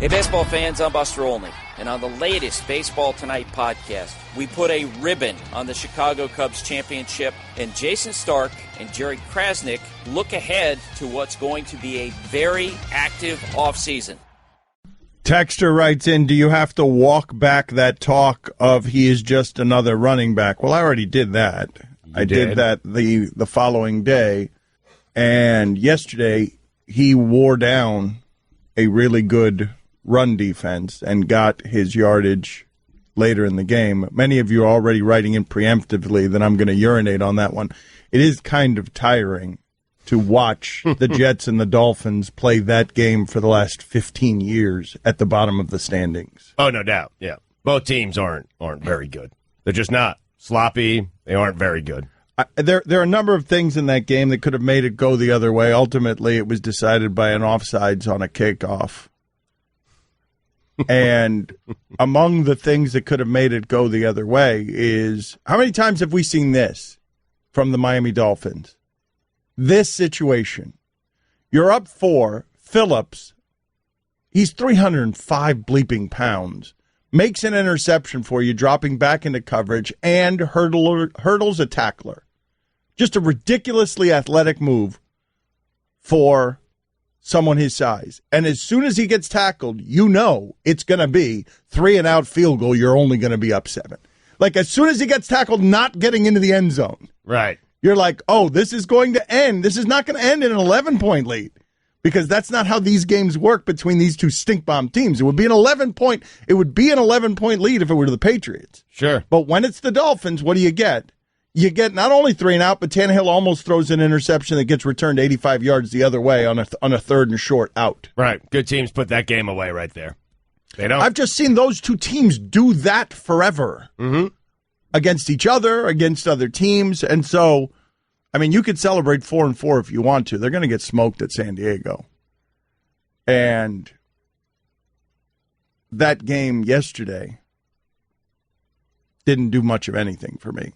Hey, baseball fans, I'm Buster Olney, and on the latest Baseball Tonight podcast, we put a ribbon on the Chicago Cubs championship, and Jason Stark and Jerry Krasnick look ahead to what's going to be a very active offseason. Texter writes in, do you have to walk back that talk of he is just another running back? Well, I already did that. I did that the following day, and yesterday he wore down a really good run defense and got his yardage later in the game. Many of you are already writing in preemptively that I'm going to urinate on that one. It is kind of tiring to watch the Jets and the Dolphins play that game for the last 15 years at the bottom of the standings. Oh, no doubt. Yeah. Both teams aren't very good. They're just not. Sloppy. They aren't very good. There are a number of things in that game that could have made it go the other way. Ultimately, it was decided by an offsides on a kickoff. And among the things that could have made it go the other way is, how many times have we seen this from the Miami Dolphins? This situation. You're up 4, Phillips, he's 305 bleeping pounds, makes an interception for you, dropping back into coverage, and hurdles a tackler. Just a ridiculously athletic move for someone his size. And as soon as he gets tackled, you know it's going to be 3-and-out field goal. You're only going to be up 7. Like, as soon as he gets tackled, not getting into the end zone. Right. You're like, oh, this is going to end. This is not going to end in an 11-point lead, because that's not how these games work between these two stink bomb teams. It would be an 11-point. It would be an 11-point lead if it were the Patriots. Sure. But when it's the Dolphins, what do you get? You get not only 3-and-out, but Tannehill almost throws an interception that gets returned 85 yards the other way on a third and short out. Right. Good teams put that game away right there. They don't. I've just seen those two teams do that forever against each other, against other teams. And so, I mean, you could celebrate 4-4 if you want to. They're going to get smoked at San Diego. And that game yesterday didn't do much of anything for me.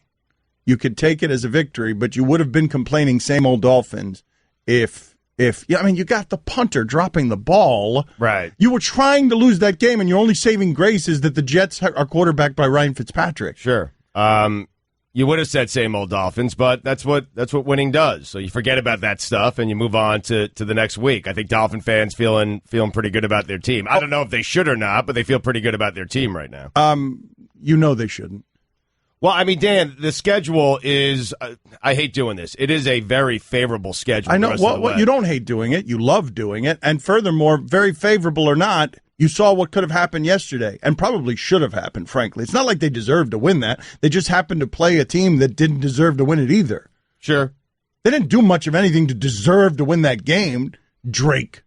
You could take it as a victory, but you would have been complaining same old Dolphins if you got the punter dropping the ball. Right. You were trying to lose that game, and your only saving grace is that the Jets are quarterbacked by Ryan Fitzpatrick. Sure. You would have said same old Dolphins, but that's what winning does. So you forget about that stuff and you move on to the next week. I think Dolphin fans feeling pretty good about their team. I don't know if they should or not, but they feel pretty good about their team right now. You know they shouldn't. Well, I mean, Dan, the schedule is, I hate doing this. It is a very favorable schedule. I know. Well, you don't hate doing it. You love doing it. And furthermore, very favorable or not, you saw what could have happened yesterday and probably should have happened, frankly. It's not like they deserved to win that. They just happened to play a team that didn't deserve to win it either. Sure. They didn't do much of anything to deserve to win that game. Drake,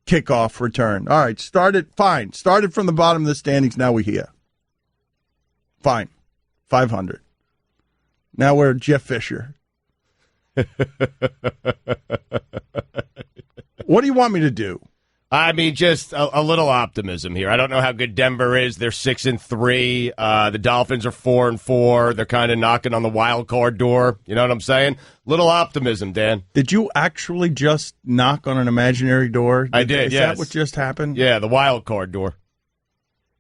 kickoff return. All right, fine. Started from the bottom of the standings. Now we're here. Fine. 500. Now we're Jeff Fisher. What do you want me to do? I mean, just a little optimism here. I don't know how good Denver is. They're 6-3. The Dolphins are 4-4. They're kind of knocking on the wild card door. You know what I'm saying? Little optimism, Dan. Did you actually just knock on an imaginary door? I did, yes. Is that what just happened? Yeah, the wild card door.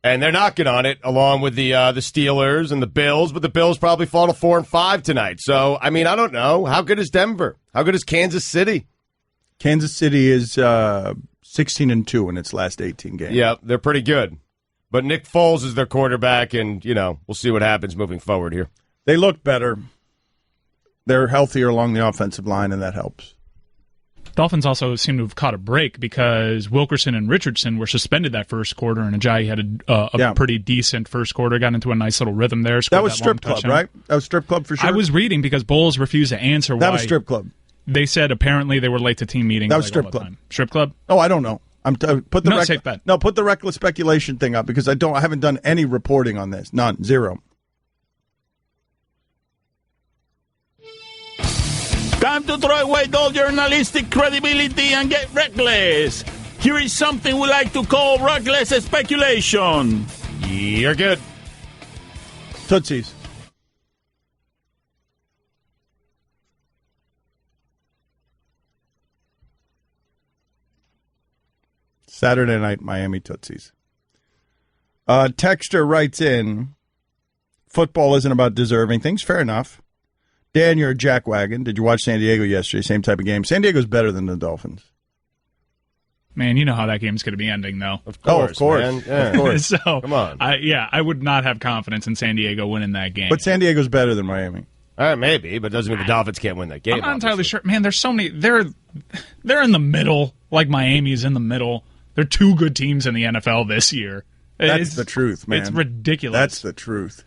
And they're knocking on it along with the Steelers and the Bills, but the Bills probably fall to 4-5 tonight. So, I mean, I don't know. How good is Denver? How good is Kansas City? Kansas City is 16-2 in its last 18 games. Yeah, they're pretty good. But Nick Foles is their quarterback, and, we'll see what happens moving forward here. They look better. They're healthier along the offensive line, and that helps. Dolphins also seem to have caught a break because Wilkerson and Richardson were suspended that first quarter, and Ajayi had a pretty decent first quarter, got into a nice little rhythm there. That was strip club, right? That was strip club for sure? I was reading because Bowles refused to answer why. That was strip club. They said apparently they were late to team meetings. That was strip club. Strip club? Oh, I don't know. Put the safe bet. No, put the reckless speculation thing up because I haven't done any reporting on this. None. Zero. Time to throw away all journalistic credibility and get reckless. Here is something we like to call reckless speculation. You're good. Tootsies. Saturday night, Miami Tootsies. Texter writes in, football isn't about deserving things. Fair enough. Dan, you're a jackwagon. Did you watch San Diego yesterday? Same type of game. San Diego's better than the Dolphins. Man, you know how that game's going to be ending, though. Of course, of course. Man. Yeah. Of course. So, come on. I would not have confidence in San Diego winning that game. But San Diego's better than Miami. Maybe, but doesn't mean the Dolphins can't win that game. I'm not entirely sure. Man, there's so many. They're in the middle, like Miami's in the middle. They're two good teams in the NFL this year. That's the truth, man. It's ridiculous. That's the truth.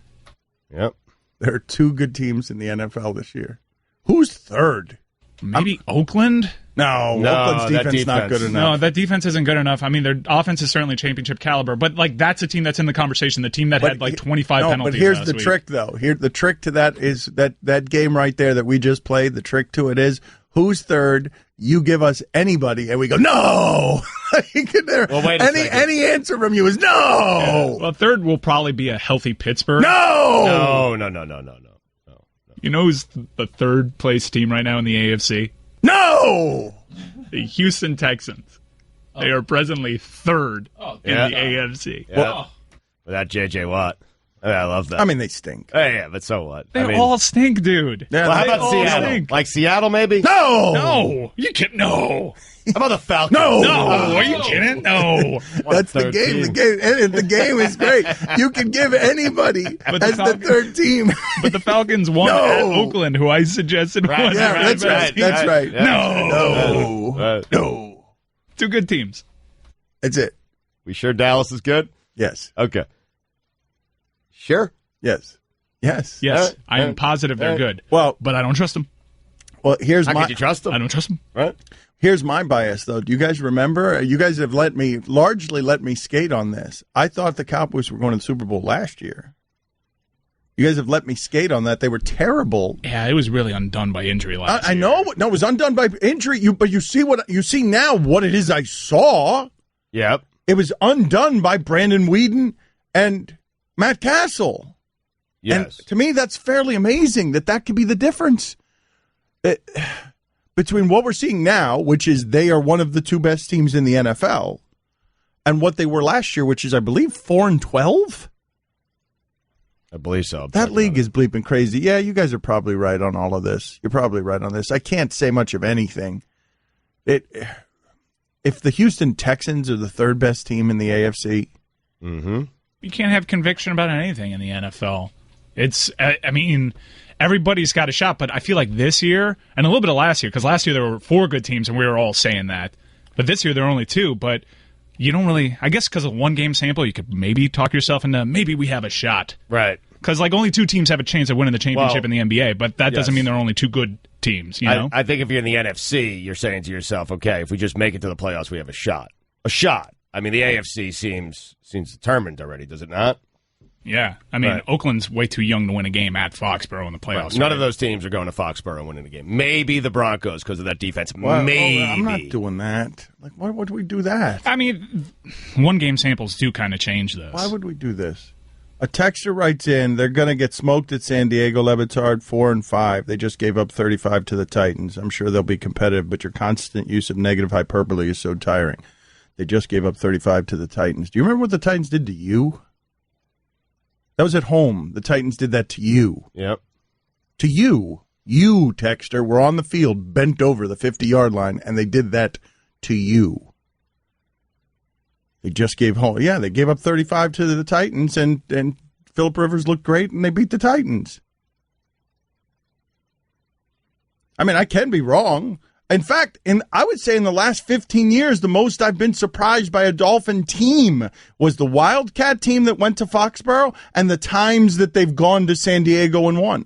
Yep. There are two good teams in the NFL this year. Who's third? Maybe Oakland? No, Oakland's defense not good enough. No, that defense isn't good enough. I mean, their offense is certainly championship caliber, but like that's a team that's in the conversation. The team that had like 25 penalties. But here's last the week. trick, though. The trick to that is that game right there that we just played. The trick to it is who's third. You give us anybody, and we go no. Well, wait a second. Any answer from you is no. Yeah. Well, third will probably be a healthy Pittsburgh. No. No. You know who's the third place team right now in the AFC? No. The Houston Texans. They are presently third in the AFC. Yeah. Well, without J.J. Watt. I love that. I mean, they stink. Yeah, but so what? They all stink, dude. Yeah, how about Seattle? Stink. Like Seattle, maybe? No. You can't. No. How about the Falcons? No. Are you kidding? No. That's the game. The game is great. You can give anybody as the third team. But the Falcons won at Oakland, who I suggested was that's right. That's right. No. No. Two good teams. That's it. We sure Dallas is good? Yes. Okay. Sure? Yes. I am positive they're good. Well, but I don't trust them. Well, here's How my. could you trust them? I don't trust them. Right? Here's my bias, though. Do you guys remember? You guys have largely let me skate on this. I thought the Cowboys were going to the Super Bowl last year. You guys have let me skate on that. They were terrible. Yeah, it was really undone by injury last year. I know. No, it was undone by injury. But you see now what it is I saw. Yep. It was undone by Brandon Weeden and Matt Castle. Yes. And to me, that's fairly amazing that could be the difference between what we're seeing now, which is they are one of the two best teams in the NFL, and what they were last year, which is, I believe, 4-12. I believe so. That league is bleeping crazy. Yeah, you guys are probably right on all of this. You're probably right on this. I can't say much of anything. If the Houston Texans are the third best team in the AFC, you can't have conviction about anything in the NFL. I mean, everybody's got a shot, but I feel like this year, and a little bit of last year, because last year there were 4 good teams, and we were all saying that. But this year there are only 2, but you don't really, I guess because of one game sample, you could maybe talk yourself into maybe we have a shot. Right. Because like only 2 teams have a chance of winning the championship in the NBA, but that doesn't mean there are only 2 good teams, you know? I think if you're in the NFC, you're saying to yourself, okay, if we just make it to the playoffs, we have a shot. A shot. I mean, the AFC seems determined already, does it not? Yeah. I mean, Oakland's way too young to win a game at Foxborough in the playoffs. Right. None of those teams are going to Foxborough and winning a game. Maybe the Broncos because of that defense. Maybe. I'm not doing that. Like, why would we do that? I mean, one game samples do kind of change this. Why would we do this? A texter writes in, they're going to get smoked at San Diego, Batard, 4-5. They just gave up 35 to the Titans. I'm sure they'll be competitive, but your constant use of negative hyperbole is so tiring. They just gave up 35 to the Titans. Do you remember what the Titans did to you? That was at home. The Titans did that to you. Yep. To you. You, texter, were on the field, bent over the 50-yard line, and they did that to you. They just gave home. Yeah, they gave up 35 to the Titans, and Phillip Rivers looked great, and they beat the Titans. I mean, I can be wrong. In fact, I would say in the last 15 years, the most I've been surprised by a Dolphin team was the Wildcat team that went to Foxborough and the times that they've gone to San Diego and won.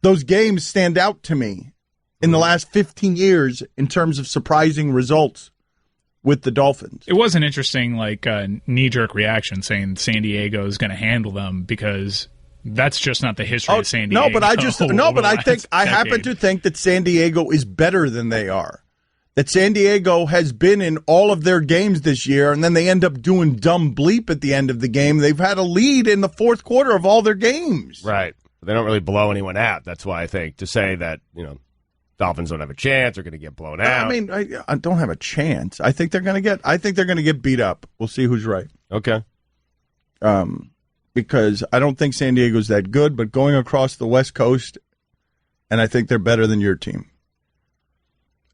Those games stand out to me in the last 15 years in terms of surprising results with the Dolphins. It was an interesting, knee-jerk reaction saying San Diego is going to handle them because that's just not the history of San Diego. I happen to think that San Diego is better than they are. That San Diego has been in all of their games this year, and then they end up doing dumb bleep at the end of the game. They've had a lead in the fourth quarter of all their games. Right. They don't really blow anyone out. That's why I think to say that, Dolphins don't have a chance. They're going to get blown out. I mean, I don't have a chance. I think they're going to get beat up. We'll see who's right. Okay. Because I don't think San Diego's that good, but going across the West Coast, and I think they're better than your team.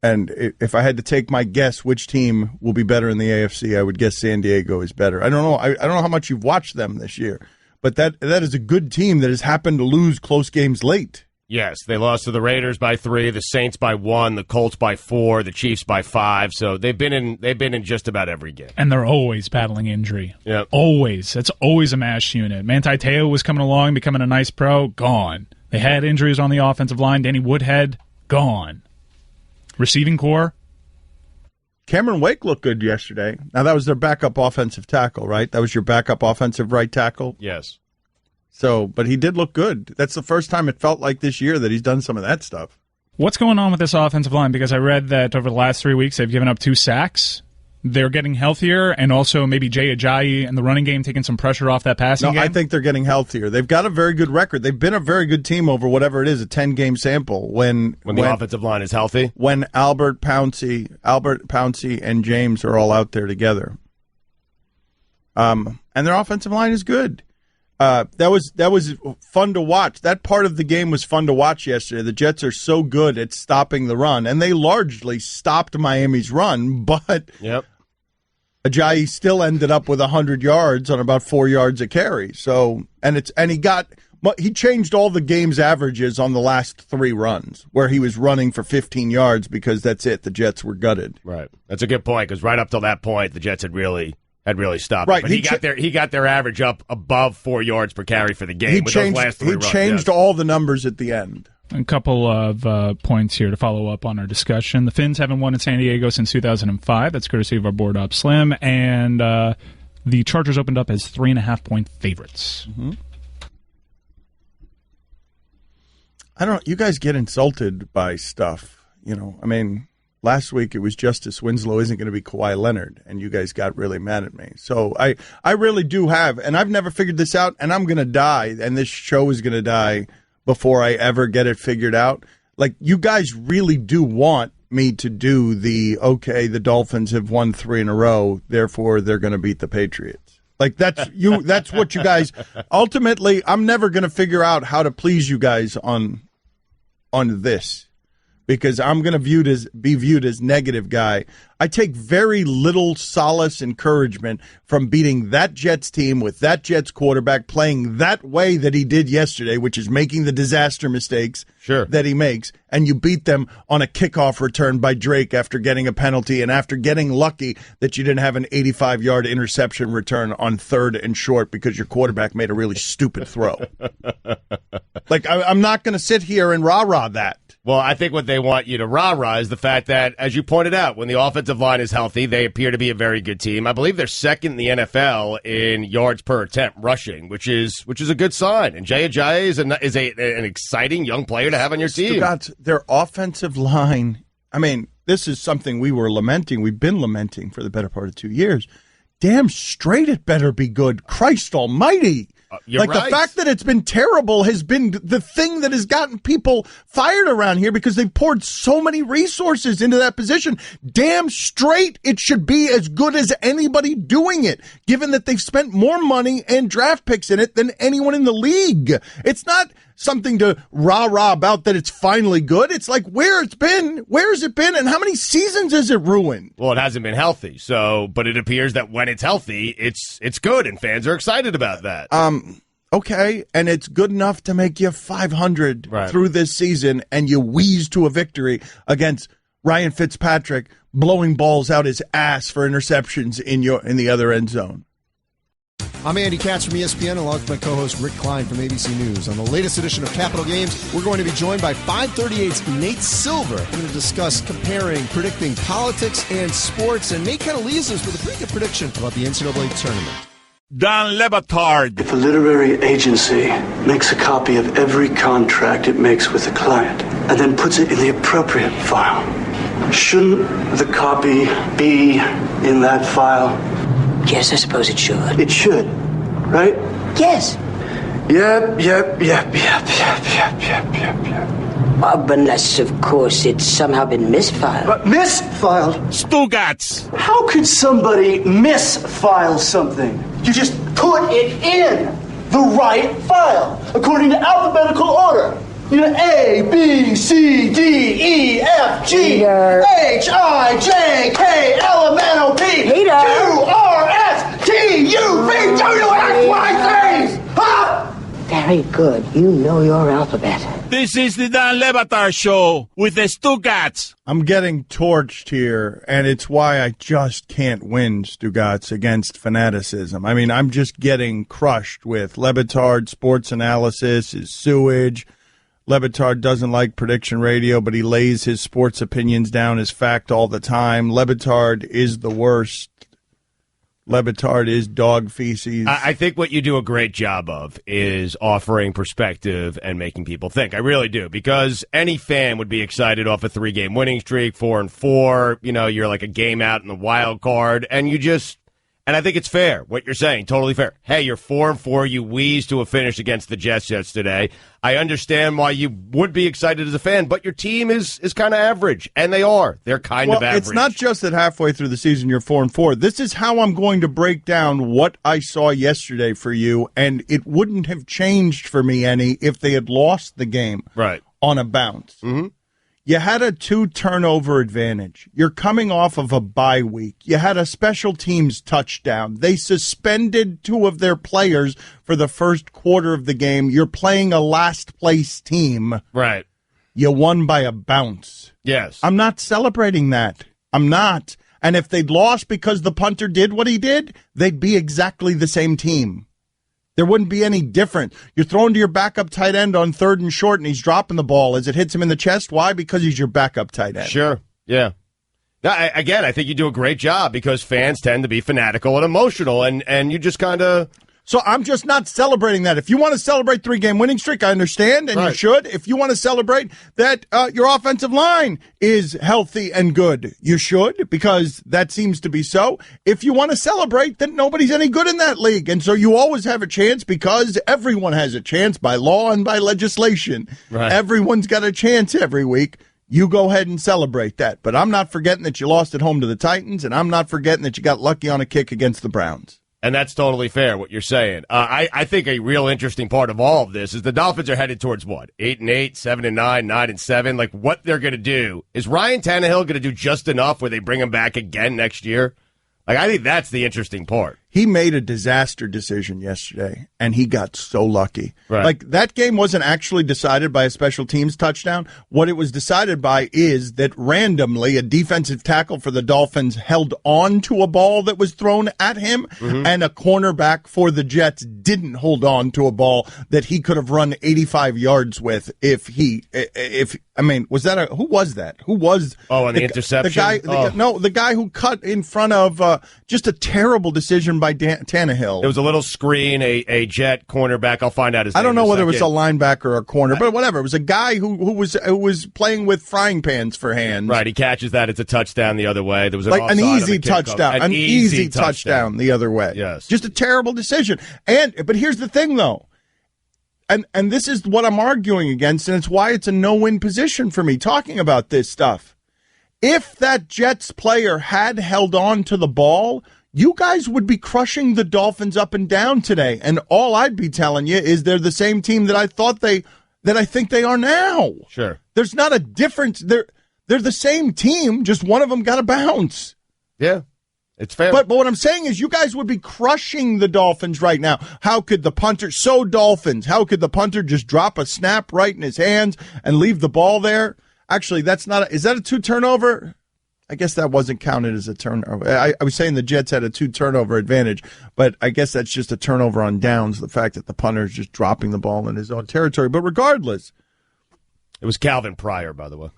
And if I had to take my guess which team will be better in the AFC, I would guess San Diego is better. I don't know. I don't know how much you've watched them this year, but that is a good team that has happened to lose close games late. Yes, they lost to the Raiders by 3, the Saints by 1, the Colts by 4, the Chiefs by 5. So they've been in just about every game. And they're always battling injury. Yep. Always. That's always a mash unit. Manti Te'o was coming along, becoming a nice pro, gone. They had injuries on the offensive line. Danny Woodhead, gone. Receiving core. Cameron Wake looked good yesterday. Now, that was their backup offensive tackle, right? That was your backup offensive right tackle? Yes. So, but he did look good. That's the first time it felt like this year that he's done some of that stuff. What's going on with this offensive line? Because I read that over the last 3 weeks they've given up 2 sacks. They're getting healthier, and also maybe Jay Ajayi and the running game taking some pressure off that passing game. I think they're getting healthier. They've got a very good record. They've been a very good team over whatever it is, a 10-game sample. When the offensive line is healthy? When Albert Pouncey, and James are all out there together. And their offensive line is good. That was fun to watch. That part of the game was fun to watch yesterday. The Jets are so good at stopping the run, and they largely stopped Miami's run, but Ajayi still ended up with 100 yards on about 4 yards a carry. So, he changed all the game's averages on the last 3 runs, where he was running for 15 yards because that's it. The Jets were gutted. Right. That's a good point, because right up till that point, the Jets had really stopped. Right. But he got their average up above 4 yards per carry for the game. He changed all the numbers at the end. A couple of points here to follow up on our discussion. The Finns haven't won in San Diego since 2005. That's courtesy of our board op Slim. And the Chargers opened up as 3.5-point favorites. Mm-hmm. I don't know. You guys get insulted by stuff. Last week it was Justice Winslow isn't going to be Kawhi Leonard, and you guys got really mad at me. So I really do have, and I've never figured this out, and I'm going to die, and this show is going to die before I ever get it figured out. Like, you guys really do want me to do the Dolphins have won 3 in a row, therefore they're going to beat the Patriots. Like, that's what you guys, ultimately, I'm never going to figure out how to please you guys on this, because I'm going to be viewed as negative guy. I take very little solace encouragement from beating that Jets team with that Jets quarterback playing that way that he did yesterday, which is making the disaster mistakes that he makes, and you beat them on a kickoff return by Drake after getting a penalty and after getting lucky that you didn't have an 85-yard interception return on 3rd and short because your quarterback made a really stupid throw. Like, I'm not going to sit here and rah-rah that. Well, I think what they want you to rah-rah is the fact that, as you pointed out, when the offensive line is healthy, they appear to be a very good team. I believe they're second in the NFL in yards per attempt rushing, which is a good sign. And Jay Ajayi is an exciting young player to have on your team. Stugotz, their offensive line, I mean, this is something we were lamenting. We've been lamenting for the better part of 2 years. Damn straight it better be good. Christ almighty. You're right. The fact that it's been terrible has been the thing that has gotten people fired around here because they've poured so many resources into that position. Damn straight it should be as good as anybody doing it, given that they've spent more money and draft picks in it than anyone in the league. It's not something to rah-rah about that it's finally good. It's like, where has it been, and how many seasons has it ruined? Well, it hasn't been healthy, but it appears that when it's healthy, it's good, and fans are excited about that. Okay, and it's good enough to make you 500 through this season, and you wheeze to a victory against Ryan Fitzpatrick blowing balls out his ass for interceptions in the other end zone. I'm Andy Katz from ESPN, along with my co-host Rick Klein from ABC News. On the latest edition of Capital Games, we're going to be joined by 538's Nate Silver. We're going to discuss predicting politics and sports, and Nate kind of leaves us with a pretty good prediction about the NCAA tournament. Don Batard. If a literary agency makes a copy of every contract it makes with a client and then puts it in the appropriate file, shouldn't the copy be in that file? Yes, I suppose it should. It should, right? Yes. Yep. Unless, of course, it's somehow been misfiled. But misfiled? Stugotz. How could somebody misfile something? You just put it in the right file, according to alphabetical order. You know, A, B, C, D, E, F, G, Peter. H, I, J, K, L, M, N, O, P, Peter. Q, R, S, T, U, V, W, X, Y, Z. Huh? Very good. You know your alphabet. This is the Dan Levatar Show with the Stugotz. I'm getting torched here, and it's why I just can't win, Stugotz, against fanaticism. I mean, I'm just getting crushed with Batard sports analysis is sewage. Batard doesn't like prediction radio, but he lays his sports opinions down as fact all the time. Batard is the worst. Batard is dog feces. I think what you do a great job of is offering perspective and making people think. I really do, because any fan would be excited off a 3-game winning streak, 4-4. You know, you're like a game out in the wild card, and you just. And I think it's fair, what you're saying, totally fair. Hey, you're 4-4, you wheezed to a finish against the Jets yesterday. I understand why you would be excited as a fan, but your team is kind of average, and they are. They're kind of average. It's not just that halfway through the season you're 4-4. This is how I'm going to break down what I saw yesterday for you, and it wouldn't have changed for me any if they had lost the game on a bounce. Mm-hmm. You had a 2-turnover advantage. You're coming off of a bye week. You had a special teams touchdown. They suspended 2 of their players for the first quarter of the game. You're playing a last-place team. Right. You won by a bounce. Yes. I'm not celebrating that. I'm not. And if they'd lost because the punter did what he did, they'd be exactly the same team. There wouldn't be any different. You're throwing to your backup tight end on 3rd and short, and he's dropping the ball as it hits him in the chest. Why? Because he's your backup tight end. Sure. Yeah. Again, I think you do a great job because fans tend to be fanatical and emotional, and you just kind of. So I'm just not celebrating that. If you want to celebrate 3-game winning streak, I understand, and you should. If you want to celebrate that your offensive line is healthy and good, you should, because that seems to be so. If you want to celebrate that nobody's any good in that league, and so you always have a chance because everyone has a chance by law and by legislation. Right. Everyone's got a chance every week. You go ahead and celebrate that. But I'm not forgetting that you lost at home to the Titans, and I'm not forgetting that you got lucky on a kick against the Browns. And that's totally fair, what you're saying. I think a real interesting part of all of this is the Dolphins are headed towards what? 8-8, 7-9, 9-7. Like, what they're going to do. Is Ryan Tannehill going to do just enough where they bring him back again next year? Like, I think that's the interesting part. He made a disaster decision yesterday, and he got so lucky. Right. Like, that game wasn't actually decided by a special teams touchdown. What it was decided by is that randomly a defensive tackle for the Dolphins held on to a ball that was thrown at him, and a cornerback for the Jets didn't hold on to a ball that he could have run 85 yards with was that who was that? Who was? Oh, on the interception? The guy who cut in front of just a terrible decision by Tannehill. It was a little screen, a Jet cornerback. I'll find out his name. I don't know whether it was a linebacker or a corner, but whatever. It was a guy who was playing with frying pans for hands. Right, he catches that. It's a touchdown the other way. There was an easy touchdown. An easy touchdown the other way. Yes. Just a terrible decision. But here's the thing, though. And this is what I'm arguing against, and it's why it's a no-win position for me talking about this stuff. If that Jets player had held on to the ball, you guys would be crushing the Dolphins up and down today. And all I'd be telling you is they're the same team that I think they are now. Sure. There's not a difference. They're the same team, just one of them got to bounce. Yeah. It's fair. But what I'm saying is you guys would be crushing the Dolphins right now. How could the punter, how could the punter just drop a snap right in his hands and leave the ball there? Actually, is that a 2-turnover? I guess that wasn't counted as a turnover. I was saying the Jets had a 2-turnover advantage, but I guess that's just a turnover on downs, the fact that the punter is just dropping the ball in his own territory. But regardless. It was Calvin Pryor, by the way.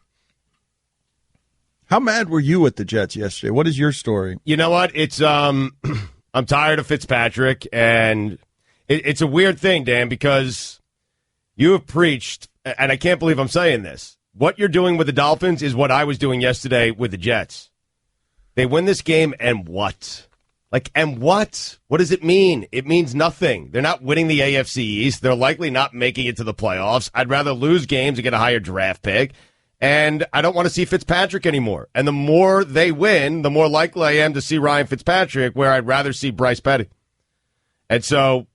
How mad were you at the Jets yesterday? What is your story? You know what? It's I'm tired of Fitzpatrick, and it's a weird thing, Dan, because you have preached, and I can't believe I'm saying this. What you're doing with the Dolphins is what I was doing yesterday with the Jets. They win this game, and what? Like, and what? What does it mean? It means nothing. They're not winning the AFC East. They're likely not making it to the playoffs. I'd rather lose games and get a higher draft pick. And I don't want to see Fitzpatrick anymore. And the more they win, the more likely I am to see Ryan Fitzpatrick, where I'd rather see Bryce Petty. And so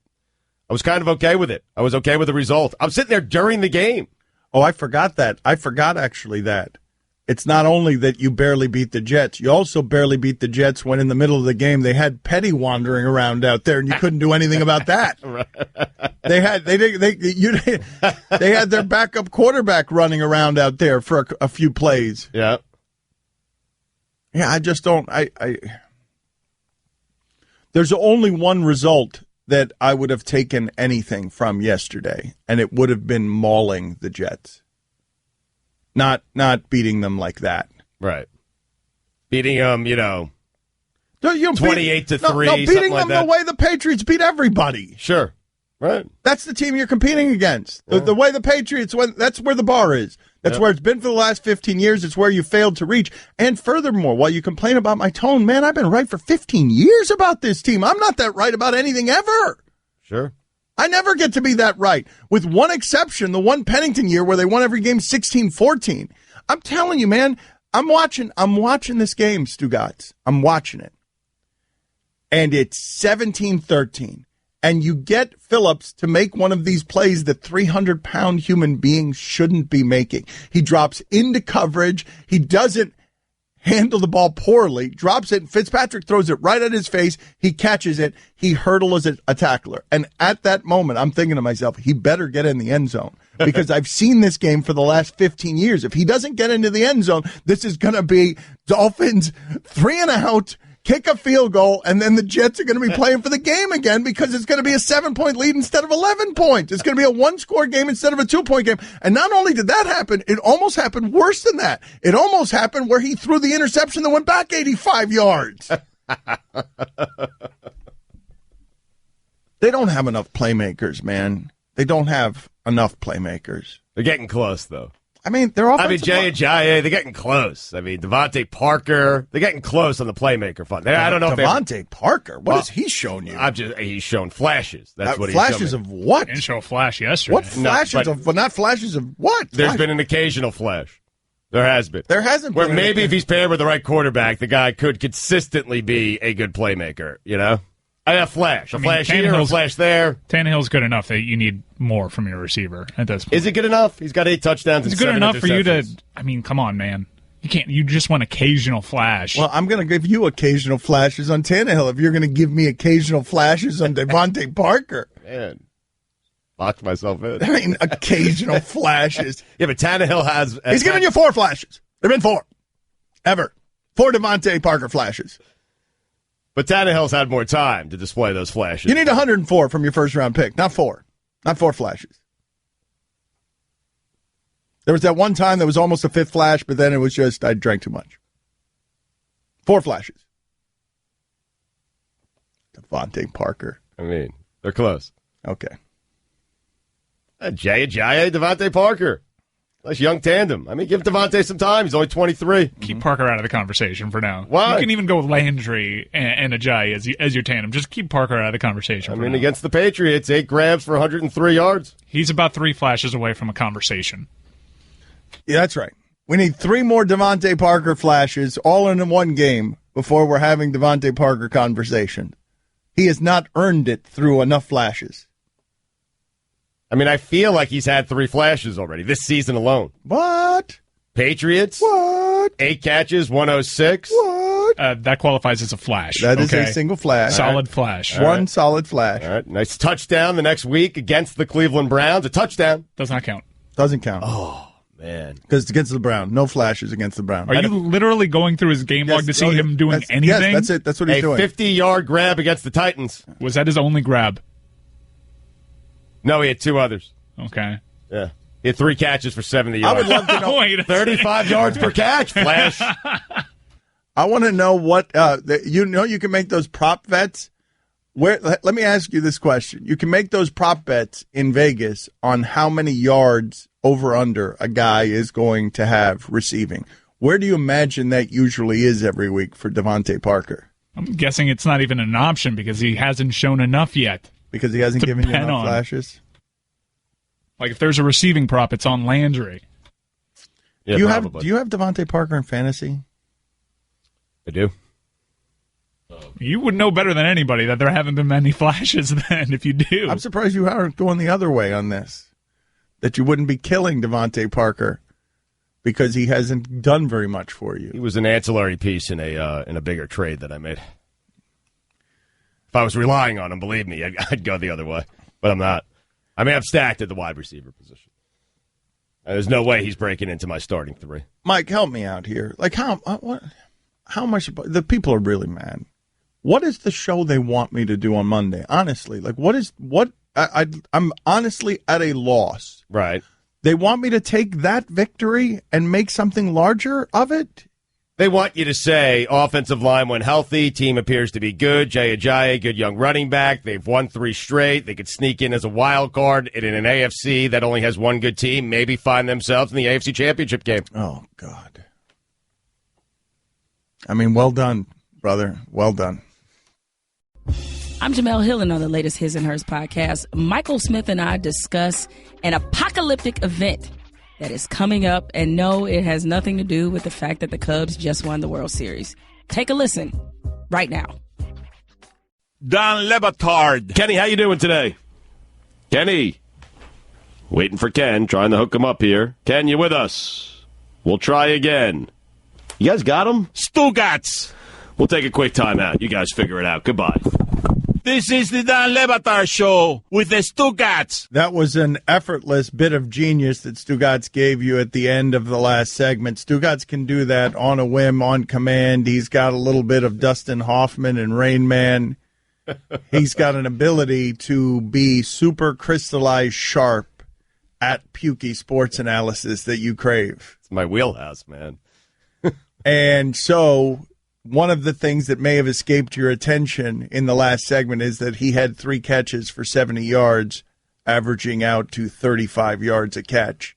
I was kind of okay with it. I was okay with the result. I'm sitting there during the game. Oh, I forgot that. I forgot actually that. It's not only that you barely beat the Jets, you also barely beat the Jets when in the middle of the game they had Petty wandering around out there and you couldn't do anything about that. They had their backup quarterback running around out there for a few plays. Yeah. Yeah, I just don't there's only one result that I would have taken anything from yesterday, and it would have been mauling the Jets. Not beating them like that. Right. Beating them, 28-3, beating something like them that. the way the Patriots beat everybody. Sure. Right. That's the team you're competing against. Yeah. The way the Patriots went, that's where the bar is. That's where it's been for the last 15 years. It's where you failed to reach. And furthermore, while you complain about my tone, man, I've been right for 15 years about this team. I'm not that right about anything ever. Sure. I never get to be that right, with one exception, the one Pennington year where they won every game 16-14. I'm telling you, man, I'm watching this game, Stugotz. I'm watching it. And it's 17-13. And you get Phillips to make one of these plays that 300-pound human beings shouldn't be making. He drops into coverage. He doesn't handle the ball poorly, drops it, Fitzpatrick throws it right at his face, he catches it, he hurdles a tackler. And at that moment, I'm thinking to myself, he better get in the end zone, because I've seen this game for the last 15 years. If he doesn't get into the end zone, this is going to be Dolphins 3 and out, kick a field goal, and then the Jets are going to be playing for the game again, because it's going to be a 7-point lead instead of 11 points. It's going to be a 1-score game instead of a 2-point game. And not only did that happen, it almost happened worse than that. It almost happened where he threw the interception that went back 85 yards. They don't have enough playmakers, man. They don't have enough playmakers. They're getting close, though. I mean, they're offensive. I mean, Jay Ajayi, they're getting close. I mean, Devontae Parker, they're getting close on the playmaker front. I don't know if Devontae Parker, what has he shown you? He's shown flashes. That's what he's flashes shown. Of what? Didn't show a flash yesterday. What flashes of? Well, not flashes of what? There's been an occasional flash. There has been. There hasn't been. Where maybe if he's paired with the right quarterback, the guy could consistently be a good playmaker. A flash here, a flash there. Tannehill's good enough that you need more from your receiver at this point. Is it good enough? He's got 8 touchdowns. It's good enough for you to. I mean, come on, man. You can't. You just want occasional flash. Well, I'm going to give you occasional flashes on Tannehill if you're going to give me occasional flashes on Devontae Parker. Man, locked myself in. I mean, occasional flashes. Yeah, but Tannehill has. He's given you 4 flashes. There've been 4 ever. 4 Devontae Parker flashes. But Tannehill's had more time to display those flashes. You need 104 from your first-round pick, not 4. Not 4 flashes. There was that one time that was almost a 5th flash, but then it was just I drank too much. 4 flashes. Devontae Parker. I mean, they're close. Okay. Jay Ajayi, Devontae Parker. Nice young tandem. I mean, give Devontae some time. He's only 23. Keep Parker out of the conversation for now. Why? You can even go with Landry and Ajayi as your tandem. Just keep Parker out of the conversation. I mean, against the Patriots, 8 grabs for 103 yards. He's about 3 flashes away from a conversation. Yeah, that's right. We need 3 more Devontae Parker flashes, all in one game, before we're having Devontae Parker conversation. He has not earned it through enough flashes. I mean, I feel like he's had 3 flashes already this season alone. What? Patriots? What? 8 catches, 106. What? That qualifies as a flash. That is a single flash. Solid flash. One solid flash. All right. Nice touchdown the next week against the Cleveland Browns. A touchdown. Does not count. Doesn't count. Oh, man. Because it's against the Browns. No flashes against the Browns. Are you literally going through his game log to see him doing anything? Yes, that's it. That's what he's doing. A 50-yard grab against the Titans. Was that his only grab? No, he had 2 others. Okay. Yeah. He had 3 catches for 70 yards. I would love to know. Wait 35 yards per catch. Flash. I want to know what you can make those prop bets. Let me ask you this question. You can make those prop bets in Vegas on how many yards over under a guy is going to have receiving. Where do you imagine that usually is every week for Devontae Parker? I'm guessing it's not even an option because he hasn't shown enough yet. Because he hasn't given you enough flashes? Like if there's a receiving prop, it's on Landry. Yeah, do you have Devontae Parker in fantasy? I do. You would know better than anybody that there haven't been many flashes then if you do. I'm surprised you aren't going the other way on this. That you wouldn't be killing Devontae Parker because he hasn't done very much for you. He was an ancillary piece in a bigger trade that I made. If I was relying on him, believe me, I'd go the other way. But I'm not. I mean, I'm stacked at the wide receiver position. There's no way he's breaking into my starting three. Mike, help me out here. Like how much? The people are really mad. What is the show they want me to do on Monday? Honestly, like I'm honestly at a loss. Right. They want me to take that victory and make something larger of it? They want you to say offensive line when healthy, team appears to be good, Jay Ajayi, good young running back. They've won 3 straight. They could sneak in as a wild card in an AFC that only has one good team, maybe find themselves in the AFC Championship game. Oh, God. I mean, well done, brother. Well done. I'm Jamel Hill, and on the latest His and Hers podcast, Michael Smith and I discuss an apocalyptic event that is coming up, and no, it has nothing to do with the fact that the Cubs just won the World Series. Take a listen right now. Don Batard. Kenny, how you doing today? Kenny. Waiting for Ken, trying to hook him up here. Ken, you with us? We'll try again. You guys got him? Stugotz. We'll take a quick time out. You guys figure it out. Goodbye. This is the Don Batard Show with the Stugotz. That was an effortless bit of genius that Stugotz gave you at the end of the last segment. Stugotz can do that on a whim, on command. He's got a little bit of Dustin Hoffman and Rain Man. He's got an ability to be super crystallized sharp at pukey sports analysis that you crave. It's my wheelhouse, man. And so one of the things that may have escaped your attention in the last segment is that he had 3 catches for 70 yards, averaging out to 35 yards a catch.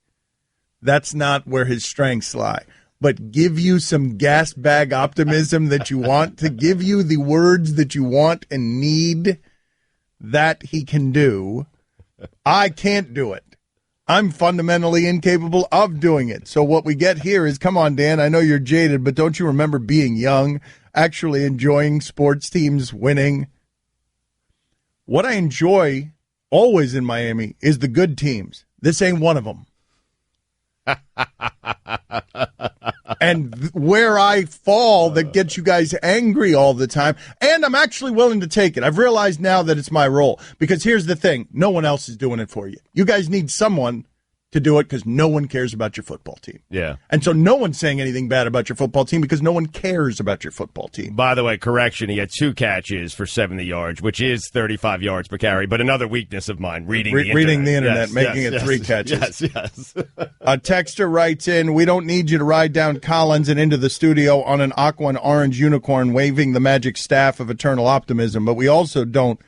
That's not where his strengths lie. But give you some gas bag optimism that you want, to give you the words that you want and need, that he can do. I can't do it. I'm fundamentally incapable of doing it. So what we get here is, come on, Dan, I know you're jaded, but don't you remember being young, actually enjoying sports teams winning? What I enjoy always in Miami is the good teams. This ain't one of them. And where I fall that gets you guys angry all the time, and I'm actually willing to take it. I've realized now that it's my role, because here's the thing. No one else is doing it for you. You guys need someone to do it because no one cares about your football team. Yeah. And so no one's saying anything bad about your football team because no one cares about your football team. By the way, correction, he had 2 catches for 70 yards, which is 35 yards per carry, but another weakness of mine, reading the internet. Yes, making it 3 catches. Yes. A texter writes in, we don't need you to ride down Collins and into the studio on an aqua and orange unicorn waving the magic staff of eternal optimism, but we also don't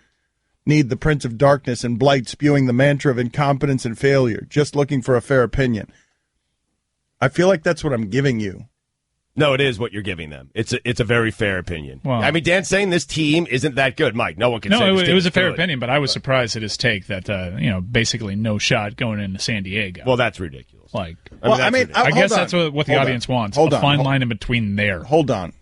need the Prince of Darkness and Blight spewing the mantra of incompetence and failure, just looking for a fair opinion. I feel like that's what I'm giving you. No, it is what you're giving them. It's a very fair opinion. Well, I mean, Dan's saying this team isn't that good. Mike, no one can say this team it was a fair good. opinion, but I was surprised at his take that, basically no shot going into San Diego. Well, that's ridiculous. I hold guess on. that's what the audience wants. Hold a on. fine line in between there. Hold on.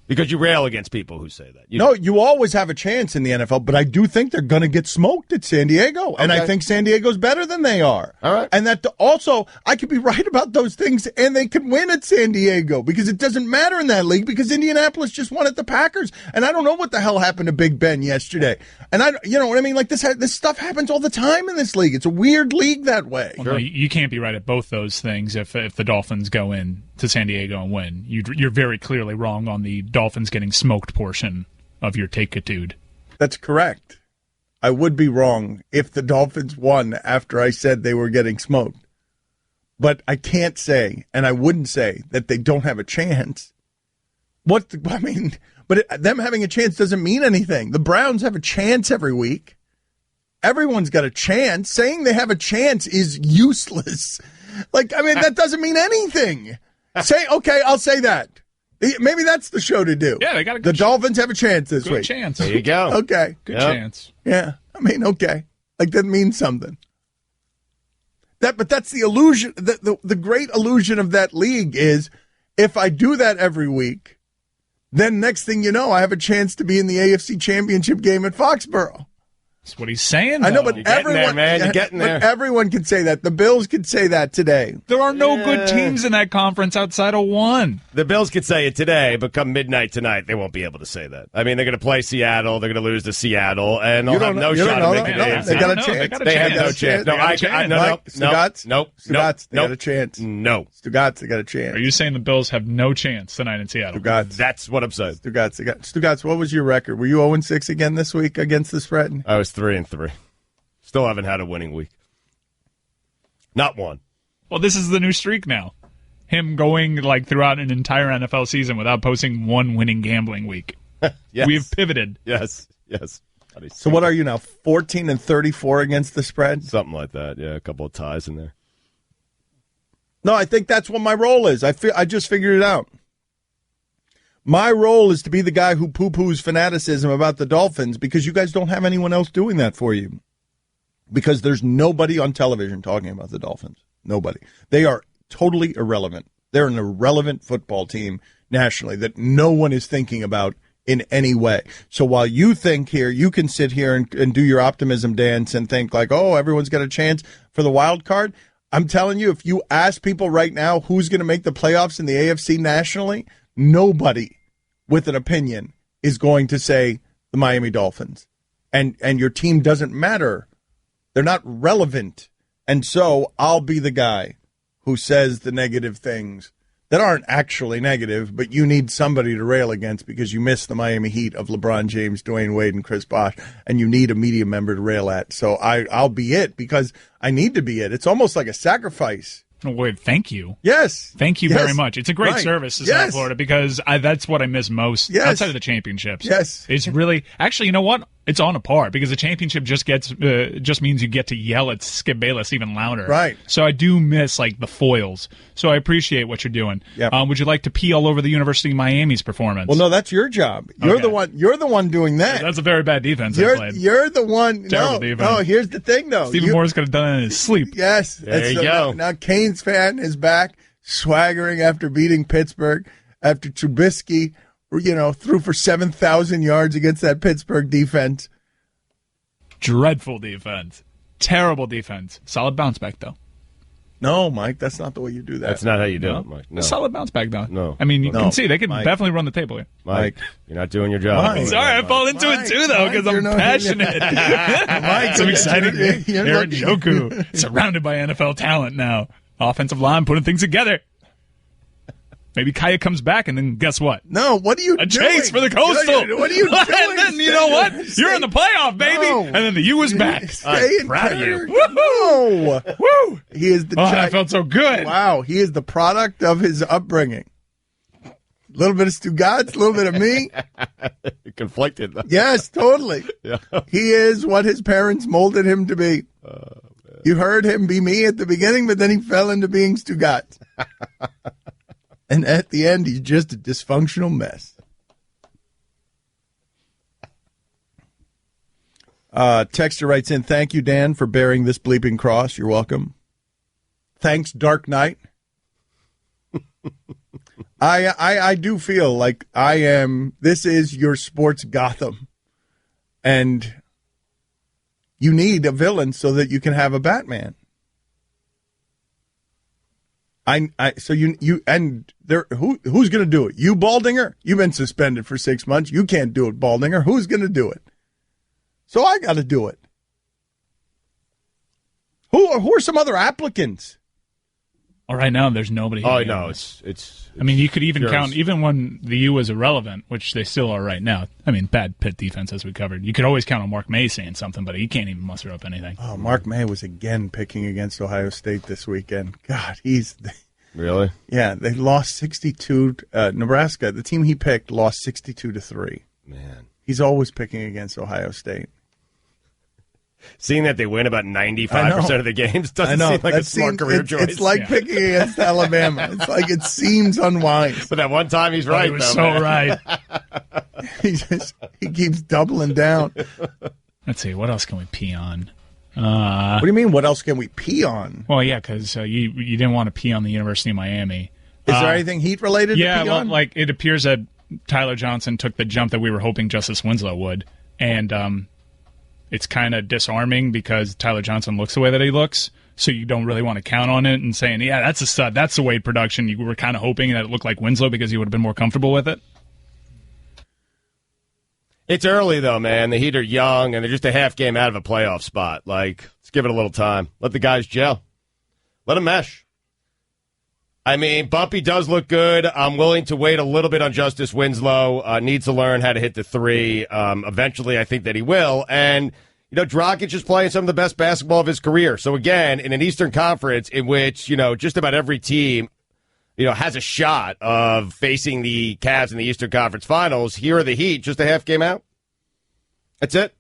Because you rail against people who say that. You always have a chance in the NFL, but I do think they're going to get smoked at San Diego, and I think San Diego's better than they are. All right. And that also, I could be right about those things, and they could win at San Diego, because it doesn't matter in that league, because Indianapolis just won at the Packers, and I don't know what the hell happened to Big Ben yesterday. And you know what I mean? Like this stuff happens all the time in this league. It's a weird league that way. Well, no, you can't be right at both those things if the Dolphins go in to San Diego and win. You're very clearly wrong on the Dolphins getting smoked portion of your take-itude. That's correct. I would be wrong if the Dolphins won after I said they were getting smoked. But I can't say, and I wouldn't say, that they don't have a chance. But them having a chance doesn't mean anything. The Browns have a chance every week. Everyone's got a chance. Saying they have a chance is useless. That doesn't mean anything. Okay, I'll say that. Maybe that's the show to do. Yeah, they got the Dolphins have a chance this good week. Chance. There you go. Okay. Good chance. Yeah. I mean, okay. Like, that means something. But that's the illusion. The great illusion of that league is if I do that every week, then next thing you know, I have a chance to be in the AFC Championship game at Foxborough. That's what he's saying. I know, though. but You're getting there. But everyone can say that. The Bills could say that today. There are no good teams in that conference outside of one. The Bills could say it today, but come midnight tonight, they won't be able to say that. I mean, they're going to play Seattle. They're going to lose to Seattle, and they'll have no shot at making the AFC. They got a chance. They have no chance. No, Stugotz? Nope. Stugotz, they got a chance. No. Stugotz, they got a chance. Are you saying the Bills have no chance tonight in Seattle? Stugotz. That's what I'm saying. Stugotz, what was your record? Were you 0-6 again this week against the spread? I was 3-3. Still haven't had a winning week. Not one. Well, this is the new streak now. Him going like throughout an entire NFL season without posting one winning gambling week. Yes. We've pivoted. Yes. So what are you now? 14-34 against the spread? Something like that. Yeah, a couple of ties in there. No, I think that's what my role is. I just figured it out. My role is to be the guy who poo-poos fanaticism about the Dolphins because you guys don't have anyone else doing that for you. Because there's nobody on television talking about the Dolphins. Nobody. They are totally irrelevant. They're an irrelevant football team nationally that no one is thinking about in any way. So while you think here, you can sit here and do your optimism dance and think like, oh, everyone's got a chance for the wild card. I'm telling you, if you ask people right now who's going to make the playoffs in the AFC nationally, nobody with an opinion is going to say the Miami Dolphins. And your team doesn't matter. They're not relevant. And so I'll be the guy who says the negative things that aren't actually negative, but you need somebody to rail against because you miss the Miami Heat of LeBron James, Dwayne Wade, and Chris Bosh, and you need a media member to rail at. So I'll be it because I need to be it. It's almost like a sacrifice. Oh, wait, thank you. Yes. Thank you very much. It's a great Right. service to Yes. South Florida because that's what I miss most outside of the championships. Yes. It's really, actually, you know what? It's on a par because the championship just means you get to yell at Skip Bayless even louder. Right. So I do miss like the foils. So I appreciate what you're doing. Yep. Would you like to pee all over the University of Miami's performance? Well, no, that's your job. You're Okay. the one doing that. That's a very bad defense they played. You're the one. Terrible defense. No, here's the thing, though. Stephen Moore's could have done it in his sleep. Yes. There you go. Now Canes fan is back, swaggering after beating Pittsburgh, after Trubisky, threw for 7,000 yards against that Pittsburgh defense. Dreadful defense. Terrible defense. Solid bounce back, though. No, Mike, that's not the way you do that. That's not how you do it, Mike. No. A solid bounce back, though. No. I mean, you No. can see they could Mike. definitely run the table here. Mike, you're not doing your job. Mike. Sorry, I fall into it too, though, because I'm passionate. Mike, Some exciting. you're Aaron lucky. Joku, surrounded by NFL talent now. Offensive line putting things together. Maybe Kaya comes back, and then guess what? No, what are you A doing? chase for the Coastal. What are you doing? And then, you know what? You're in the playoff, baby. No. And then the U is back. Stay in proud of you. No. Woo! He is the I felt so good. Wow, he is the product of his upbringing. A little bit of Stugotz, a little bit of me. You're conflicted. Yes, totally. Yeah. He is what his parents molded him to be. You heard him be me at the beginning, but then he fell into being Stugotz. And at the end, he's just a dysfunctional mess. Texter writes in, thank you, Dan, for bearing this bleeping cross. You're welcome. Thanks, Dark Knight. I do feel like this is your sports Gotham. And you need a villain so that you can have a Batman. Who's going to do it? You, Baldinger? You've been suspended for 6 months. You can't do it, Baldinger. Who's going to do it? So I got to do it. Who are some other applicants? Well, right now, there's nobody. Oh, no, it's. I mean, you could even yours. count, even when the U was irrelevant, which they still are right now. I mean, bad Pitt defense, as we covered. You could always count on Mark May saying something, but he can't even muster up anything. Oh, Mark May was again picking against Ohio State this weekend. God, Really? Yeah, they lost 62. Nebraska, the team he picked, lost 62-3. Man. He's always picking against Ohio State. Seeing that they win about 95% of the games doesn't seem like a smart career choice. It's like picking against Alabama. It's like it seems unwise. But that one time he's right, he was though. so Man. right. He keeps doubling down. Let's see, what else can we pee on? What do you mean, what else can we pee on? Well, yeah, because you didn't want to pee on the University of Miami. Is there anything Heat-related to pee on? Like it appears that Tyler Johnson took the jump that we were hoping Justice Winslow would. And it's kind of disarming because Tyler Johnson looks the way that he looks, so you don't really want to count on it and saying, yeah, that's a stud, that's the Wade production. You were kind of hoping that it looked like Winslow because he would have been more comfortable with it. It's early, though, man. The Heat are young, and they're just a half game out of a playoff spot. Like, let's give it a little time. Let the guys gel. Let them mesh. I mean, Bumpy does look good. I'm willing to wait a little bit on Justice Winslow. Needs to learn how to hit the three. Eventually, I think that he will. And, Dragic is playing some of the best basketball of his career. So, again, in an Eastern Conference in which, just about every team, has a shot of facing the Cavs in the Eastern Conference Finals, here are the Heat, just a half game out. That's it.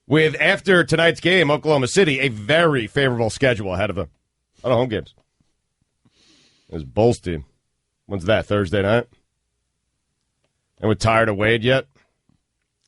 With, after tonight's game, Oklahoma City, a very favorable schedule ahead of them. A lot of home games. There's Bulls team. When's that, Thursday night? And we're tired of Wade yet?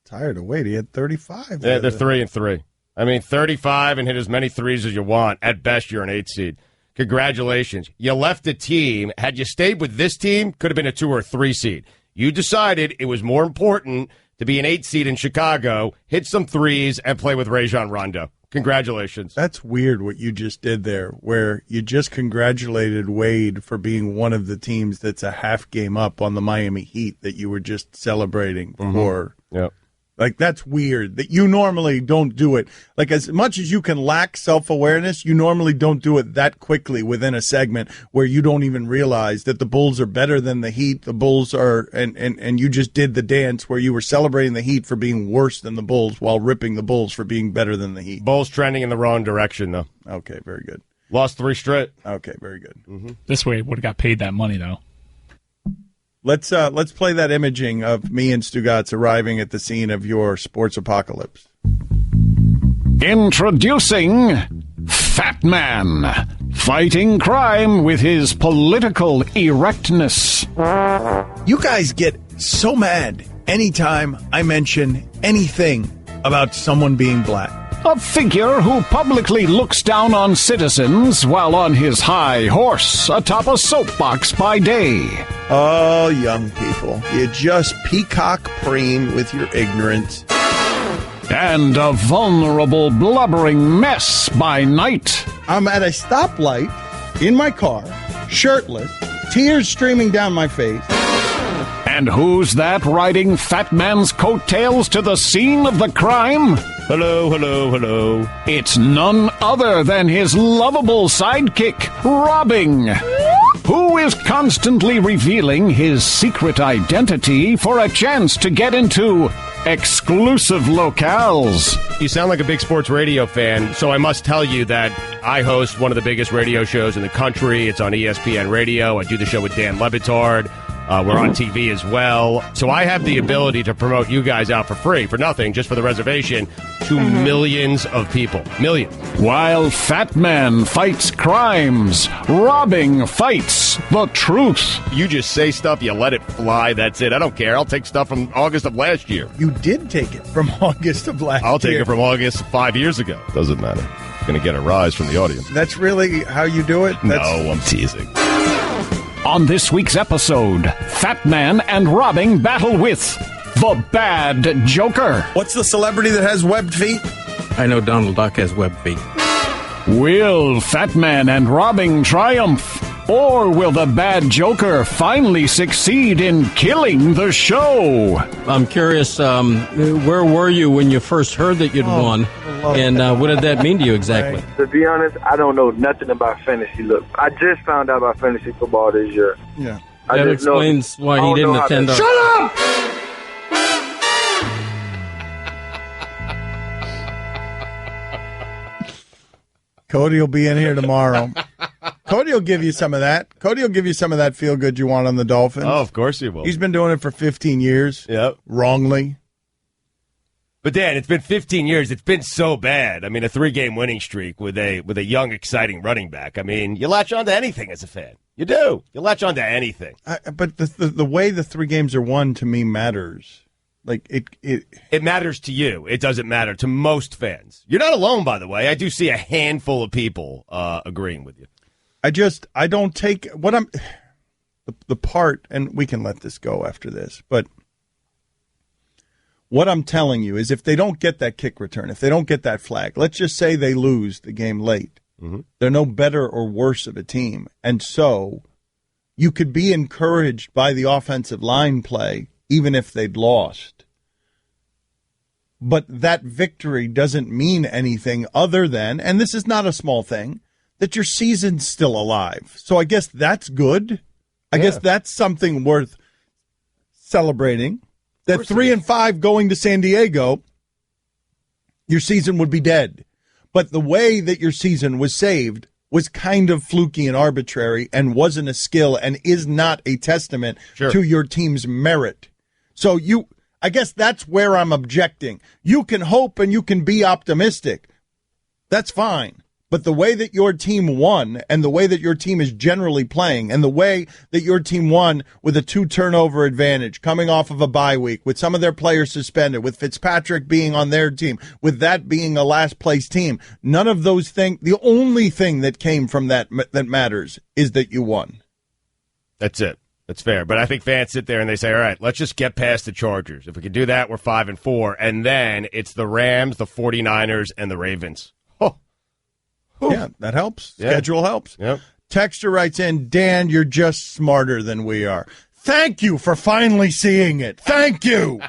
Tired of Wade. He had 35. Yeah, they're 3-3. I mean, 35 and hit as many threes as you want. At best, you're an 8 seed. Congratulations. You left the team. Had you stayed with this team, could have been a 2 or 3 seed. You decided it was more important to be an 8 seed in Chicago, hit some threes, and play with Rajon Rondo. Congratulations. That's weird what you just did there, where you just congratulated Wade for being one of the teams that's a half game up on the Miami Heat that you were just celebrating for. Yep. Like, that's weird that you normally don't do it. Like, as much as you can lack self-awareness, you normally don't do it that quickly within a segment where you don't even realize that the Bulls are better than the Heat. The Bulls are, and you just did the dance where you were celebrating the Heat for being worse than the Bulls while ripping the Bulls for being better than the Heat. Bulls trending in the wrong direction, though. Okay, very good. Lost 3 straight. Okay, very good. Mm-hmm. This way, would have got paid that money, though. Let's play that imaging of me and Stugotz arriving at the scene of your sports apocalypse. Introducing Fat Man, fighting crime with his political erectness. You guys get so mad anytime I mention anything about someone being black. A figure who publicly looks down on citizens while on his high horse atop a soapbox by day. Oh, young people, you just peacock preen with your ignorance. And a vulnerable, blubbering mess by night. I'm at a stoplight in my car, shirtless, tears streaming down my face. And who's that riding Fat Man's coattails to the scene of the crime? Hello, hello, hello. It's none other than his lovable sidekick, Robbing, who is constantly revealing his secret identity for a chance to get into exclusive locales. You sound like a big sports radio fan, so I must tell you that I host one of the biggest radio shows in the country. It's on ESPN Radio. I do the show with Dan Le Batard. We're on TV as well. So I have the ability to promote you guys out for free, for nothing, just for the reservation, to millions of people. Millions. While Fat Man fights crimes, Robbing fights the truth. You just say stuff, you let it fly, that's it. I don't care. I'll take stuff from August of last year. You did take it from August of last year. I'll take it from August 5 years ago. Doesn't matter. Going to get a rise from the audience. That's really how you do it? No, I'm teasing. On this week's episode, Fat Man and Robbing battle with the Bad Joker. What's the celebrity that has webbed feet? I know Donald Duck has webbed feet. Will Fat Man and Robbing triumph? Or will the Bad Joker finally succeed in killing the show? I'm curious, where were you when you first heard that you'd won? And what did that mean to you exactly? To be honest, I don't know nothing about fantasy. Look, I just found out about fantasy football this year. Yeah. That explains why he didn't attend our... Shut up! Cody will be in here tomorrow. Cody will give you some of that. Cody will give you some of that feel good you want on the Dolphins. Oh, of course he will. He's been doing it for 15 years. Yep. Wrongly. But Dan, it's been 15 years. It's been so bad. I mean, a 3-game winning streak with a young, exciting running back. I mean, you latch on to anything as a fan. You do. You latch on to anything. But the way the 3 games are won to me matters. Like it matters to you. It doesn't matter to most fans. You're not alone, by the way. I do see a handful of people agreeing with you. I don't take what I'm the part, and we can let this go after this, but what I'm telling you is if they don't get that kick return, if they don't get that flag, let's just say they lose the game late. Mm-hmm. They're no better or worse of a team. And so you could be encouraged by the offensive line play even if they'd lost. But that victory doesn't mean anything other than, and this is not a small thing, that your season's still alive. So I guess that's good. I guess that's something worth celebrating. That 3-5 going to San Diego, your season would be dead. But the way that your season was saved was kind of fluky and arbitrary and wasn't a skill and is not a testament to your team's merit. So I guess that's where I'm objecting. You can hope and you can be optimistic. That's fine. But the way that your team won and the way that your team is generally playing and the way that your team won with a 2-turnover advantage coming off of a bye week with some of their players suspended, with Fitzpatrick being on their team, with that being a last place team, none of those things, the only thing that came from that matters is that you won. That's it. That's fair. But I think fans sit there and they say, all right, let's just get past the Chargers. If we can do that, we're 5-4. And then it's the Rams, the 49ers, and the Ravens. Yeah, that helps. Yeah. Schedule helps. Yep. Texter writes in, Dan, you're just smarter than we are. Thank you for finally seeing it. Thank you.